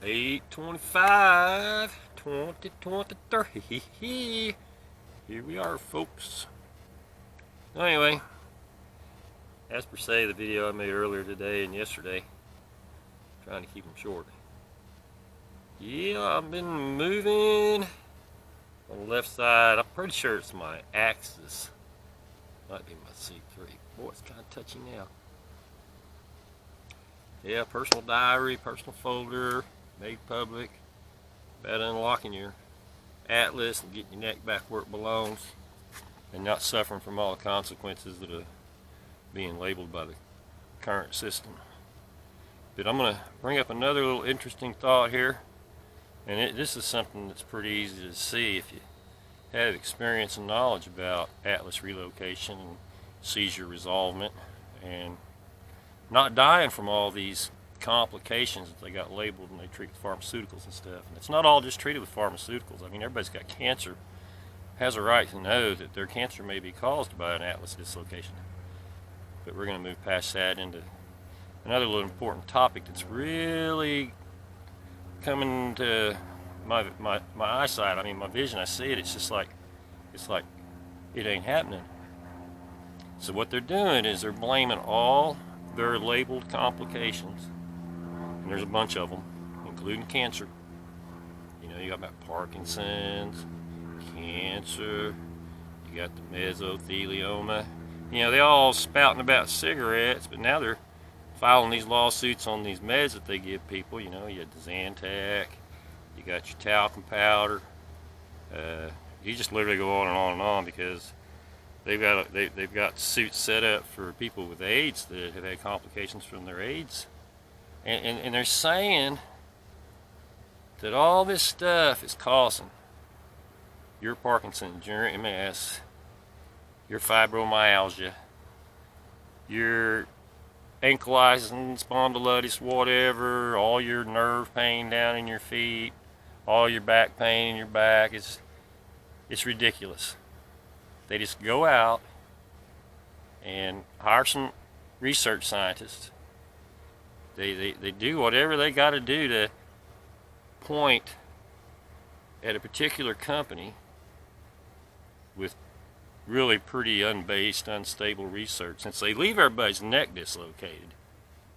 8:25, 2023. Here we are, folks. Anyway, as per se, the video I made earlier today and yesterday, trying to keep them short. Yeah, I've been moving on the left side. I'm pretty sure it's my axis. Might be my C3. Boy, it's kind of touchy now. Yeah, personal diary, personal folder, made public. About unlocking your atlas and getting your neck back where it belongs and not suffering from all the consequences that are being labeled by the current system. But I'm going to bring up another little interesting thought here, and this is something that's pretty easy to see if you have experience and knowledge about atlas relocation and seizure resolvement and not dying from all these complications that they got labeled when they treat with pharmaceuticals and stuff. And it's not all just treated with pharmaceuticals. I mean, everybody's got cancer, has a right to know that their cancer may be caused by an atlas dislocation. But we're going to move past that into another little important topic that's really coming to my eyesight. I mean, my vision. I see it. It's just like it ain't happening. So what they're doing is they're blaming all their labeled complications, and there's a bunch of them, including cancer. You know, you got about Parkinson's, cancer, you got the mesothelioma. You know, they all spouting about cigarettes, but now they're filing these lawsuits on these meds that they give people. You know, you had the Zantac, you got your talcum powder. You just literally go on and on and on because they've got suits set up for people with AIDS that have had complications from their AIDS, and they're saying that all this stuff is causing your Parkinson's, your MS, your fibromyalgia, your ankylosing spondylitis, whatever, all your nerve pain down in your feet, all your back pain in your back. It's ridiculous. They just go out and hire some research scientists. They do whatever they got to do to point at a particular company with really pretty unbased, unstable research, since they leave everybody's neck dislocated.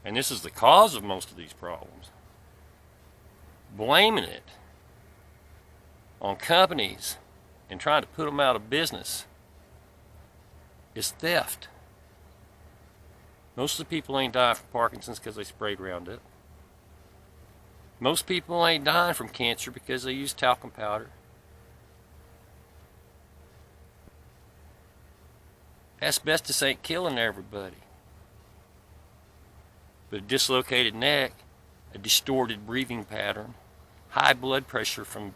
And this is the cause of most of these problems. Blaming it on companies and trying to put them out of business is theft. Most of the people ain't dying from Parkinson's because they sprayed Roundup. Most people ain't dying from cancer because they use talcum powder. Asbestos ain't killing everybody. But a dislocated neck, a distorted breathing pattern, high blood pressure from,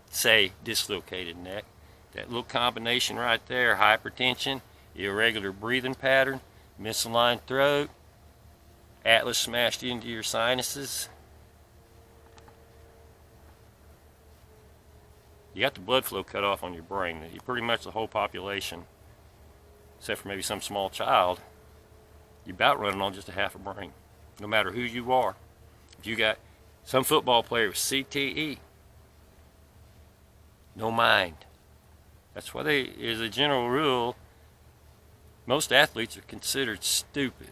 say, dislocated neck, that little combination right there, hypertension, irregular breathing pattern, misaligned throat, atlas smashed into your sinuses. You got the blood flow cut off on your brain. You pretty much the whole population, except for maybe some small child, you're about running on just a half a brain, no matter who you are. If you got some football player with CTE, no mind. That's why as a general rule, most athletes are considered stupid,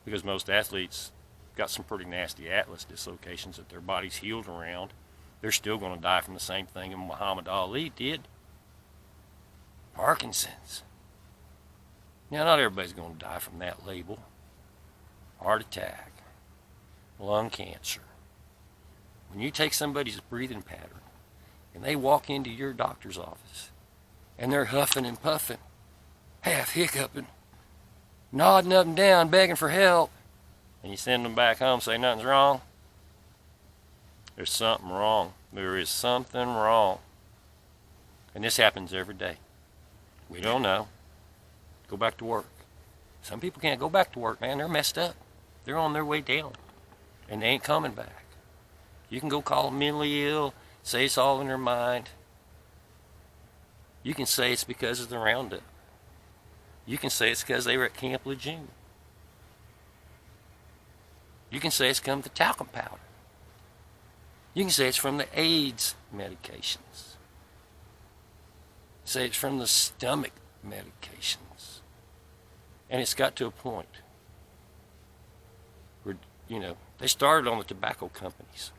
because most athletes got some pretty nasty atlas dislocations that their body's healed around. They're still going to die from the same thing that Muhammad Ali did. Parkinson's. Now, not everybody's going to die from that label. Heart attack, lung cancer. When you take somebody's breathing pattern and they walk into your doctor's office and they're huffing and puffing, half hiccuping, nodding up and down, begging for help, and you send them back home, say nothing's wrong, there's something wrong. There is something wrong. And this happens every day. We don't know. Go back to work. Some people can't go back to work, man. They're messed up. They're on their way down. And they ain't coming back. You can go call them mentally ill, say it's all in their mind. You can say it's because of the Roundup. You can say it's because they were at Camp Lejeune. You can say it's come from the talcum powder. You can say it's from the AIDS medications. Say it's from the stomach medications. And it's got to a point where, they started on the tobacco companies.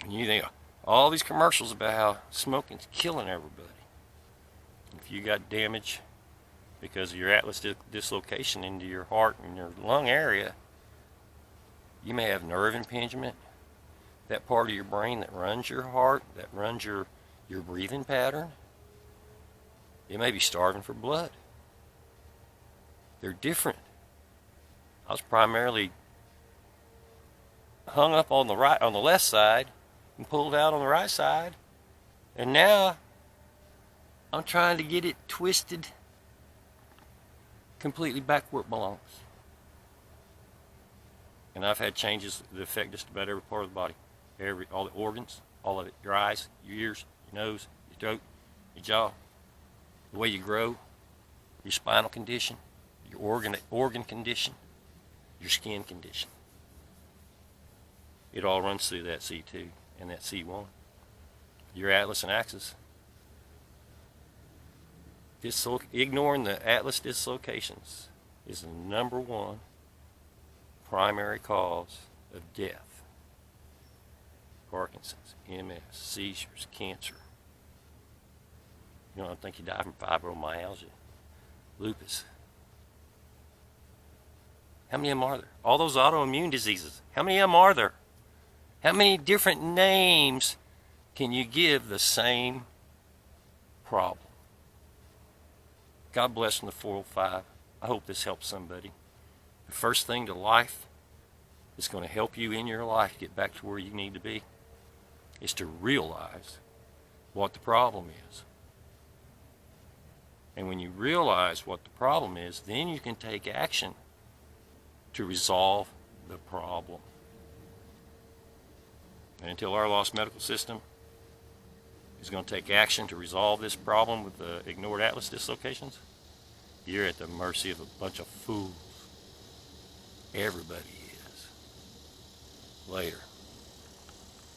And you think all these commercials about how smoking's killing everybody. If you got damage because of your atlas dislocation into your heart and your lung area, you may have nerve impingement. That part of your brain that runs your heart, that runs your breathing pattern, it may be starving for blood. They're different. I was primarily hung up on the left side and pulled out on the right side, and now I'm trying to get it twisted completely back where it belongs. And I've had changes that affect just about every part of the body, all the organs, all of it, your eyes, your ears, your nose, your throat, your jaw, the way you grow, your spinal condition, your organ condition, your skin condition. It all runs through that C2 and that C1. Your atlas and axis. Ignoring the atlas dislocations is the number one primary cause of death. Parkinson's, MS, seizures, cancer. I think you die from fibromyalgia, lupus. How many of them are there? All those autoimmune diseases, how many of them are there? How many different names can you give the same problem? God bless them, the 405. I hope this helps somebody. The first thing to life that's going to help you in your life get back to where you need to be is to realize what the problem is. And when you realize what the problem is, then you can take action to resolve the problem. And until our lost medical system is going to take action to resolve this problem with the ignored atlas dislocations, you're at the mercy of a bunch of fools. Everybody is. Later.